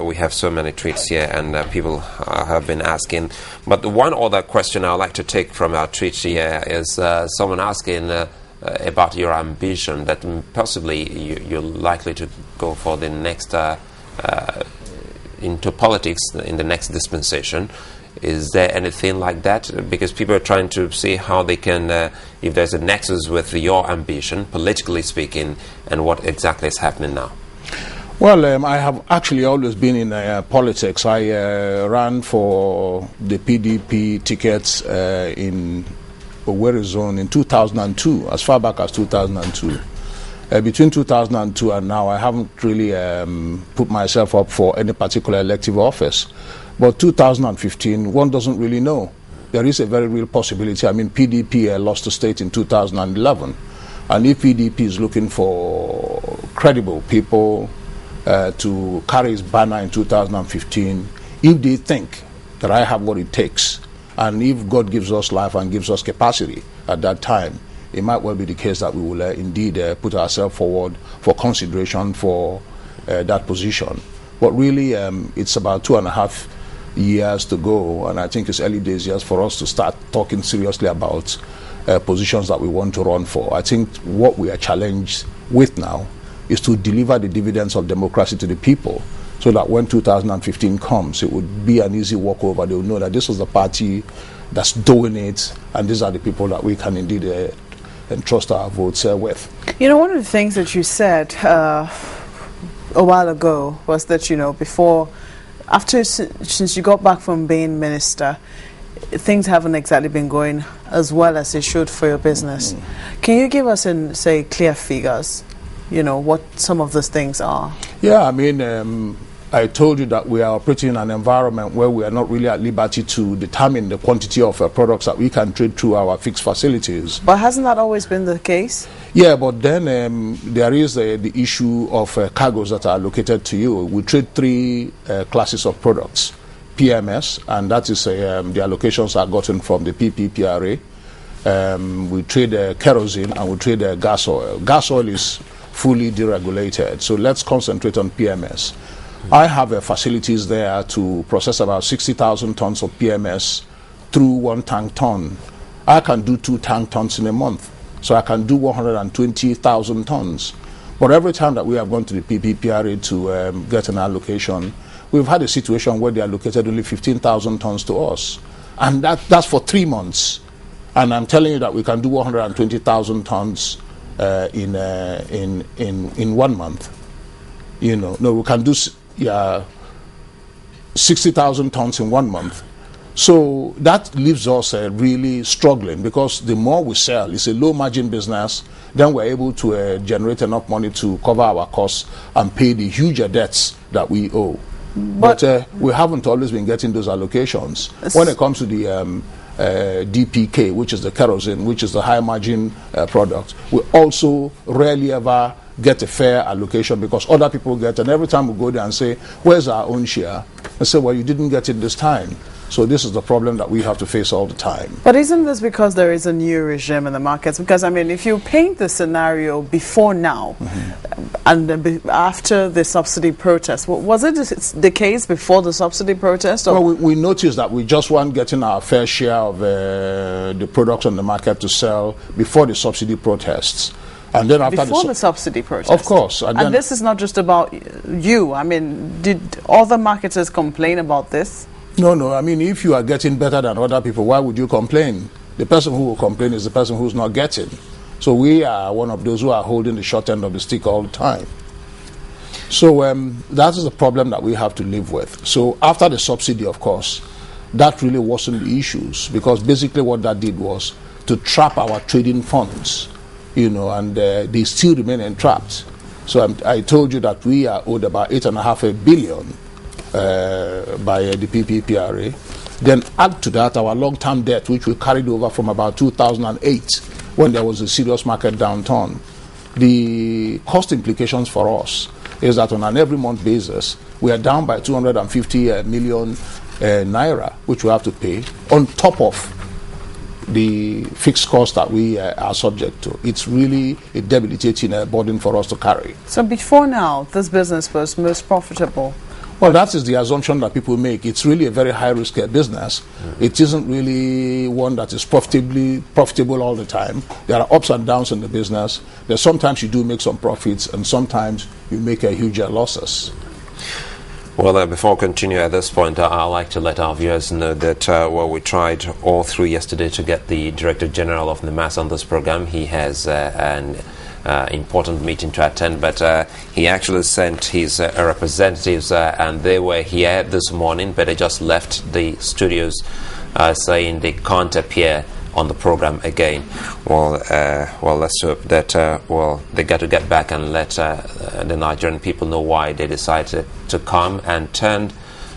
We have so many tweets here, and people have been asking. But the one other question I'd like to take from our tweets here is someone asking about your ambition, that possibly you're likely to go for the next, into politics in the next dispensation. Is there anything like that? Because people are trying to see how they can, if there's a nexus with your ambition, politically speaking, and what exactly is happening now. Well, I have actually always been in politics. I ran for the PDP tickets in Owerri zone in 2002, as far back as 2002. Between 2002 and now, I haven't really put myself up for any particular elective office. But 2015, one doesn't really know. There is a very real possibility. I mean, PDP lost the state in 2011. And if PDP is looking for credible people to carry his banner in 2015, if they think that I have what it takes, and if God gives us life and gives us capacity at that time, it might well be the case that we will indeed put ourselves forward for consideration for that position. But really, it's about 2.5 years to go, and I think it's early days yet for us to start talking seriously about positions that we want to run for. I think what we are challenged with now is to deliver the dividends of democracy to the people, so that when 2015 comes, it would be an easy walkover. They would know that this is the party that's doing it, and these are the people that we can indeed entrust our votes with. You know, one of the things that you said a while ago was that, you know, since you got back from being minister, things haven't exactly been going as well as they should for your business. Can you give us, say, clear figures? You know, what some of those things are? Yeah, I mean, I told you that we are operating in an environment where we are not really at liberty to determine the quantity of products that we can trade through our fixed facilities. But hasn't that always been the case? Yeah, but then there is the issue of cargoes that are allocated to you. We trade 3 classes of products. PMS, and that is the allocations are gotten from the pp.IV. We trade kerosene, and we trade gas oil. Gas oil is fully deregulated, so let's concentrate on PMS. I have facilities there to process about 60,000 tons of PMS through 1 tank ton. I can do 2 tank tons in a month, so I can do 120,000 tons. But every time that we have gone to the pp.IV to get an allocation, we've had a situation where they allocated only 15,000 tons to us, and that's for 3 months. And I'm telling you that we can do 120,000 tons in 1 month. You know, no, we can do 60,000 tons in 1 month. So that leaves us really struggling, because the more we sell, it's a low margin business, then we're able to generate enough money to cover our costs and pay the huge debts that we owe. But we haven't always been getting those allocations. When it comes to the DPK, which is the kerosene, which is the high margin product, we also rarely ever get a fair allocation, because other people get, and every time we go there and say, where's our own share? They say, well, you didn't get it this time. So this is the problem that we have to face all the time. But isn't this because there is a new regime in the markets? Because, I mean, if you paint the scenario before now, and after the subsidy protest, was it the case before the subsidy protest? Or? Well, we noticed that we just weren't getting our fair share of the products on the market to sell before the subsidy protests. And then after before the subsidy protest? Of course. And this is not just about you. I mean, did other marketers complain about this? No. I mean, if you are getting better than other people, why would you complain? The person who will complain is the person who's not getting. So we are one of those who are holding the short end of the stick all the time. So that is the problem that we have to live with. So after the subsidy, of course, that really wasn't the issues, because basically what that did was to trap our trading funds, you know, and they still remain entrapped. So I told you that we are owed about 8.5 billion by the pp.IV. Then add to that our long-term debt, which we carried over from about 2008, when there was a serious market downturn. The cost implications for us is that on an every month basis, we are down by 250 million naira, which we have to pay on top of the fixed cost that we are subject to. It's really a debilitating burden for us to carry. So before now, this business was most profitable. Well, that is the assumption that people make. It's really a very high-risk business. It isn't really one that is profitable all the time. There are ups and downs in the business. Sometimes you do make some profits, and sometimes you make huge losses. Well, before I continue at this point, I'd like to let our viewers know that we tried all through yesterday to get the Director General of NIMASA on this program. He has an important meeting to attend, but he actually sent his representatives, and they were here this morning, but they just left the studios saying they can't appear on the program again. Well, let's hope that they got to get back and let the Nigerian people know why they decided to come and turned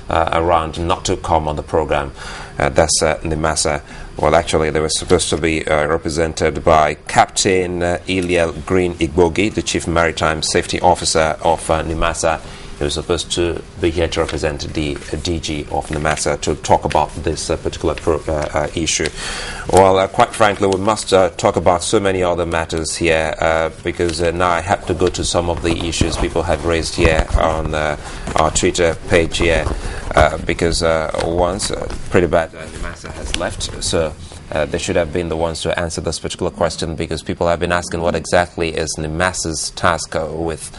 around not to come on the program. That's NIMASA. Well, actually, they were supposed to be represented by Captain Iliel Green Igbogi, the Chief Maritime Safety Officer of NIMASA. He was supposed to be here to represent the DG of NIMASA to talk about this particular issue. Well, quite frankly, we must talk about so many other matters here because now I have to go to some of the issues people have raised here on our Twitter page here because once pretty bad NIMASA has left, so they should have been the ones to answer this particular question, because people have been asking what exactly is NIMASA's task with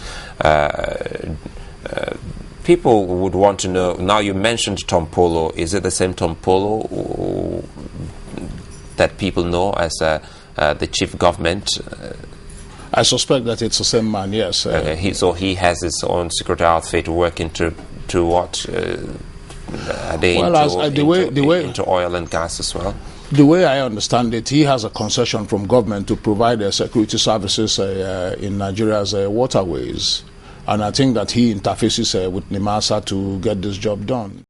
people would want to know. Now, you mentioned Tom Polo. Is it the same Tom Polo that people know as the chief government? I suspect that it's the same man, yes. Okay. So he has his own secret outfit working to what? Are they into oil and gas as well? The way I understand it, he has a concession from government to provide security services in Nigeria's waterways. And I think that he interfaces with NIMASA to get this job done.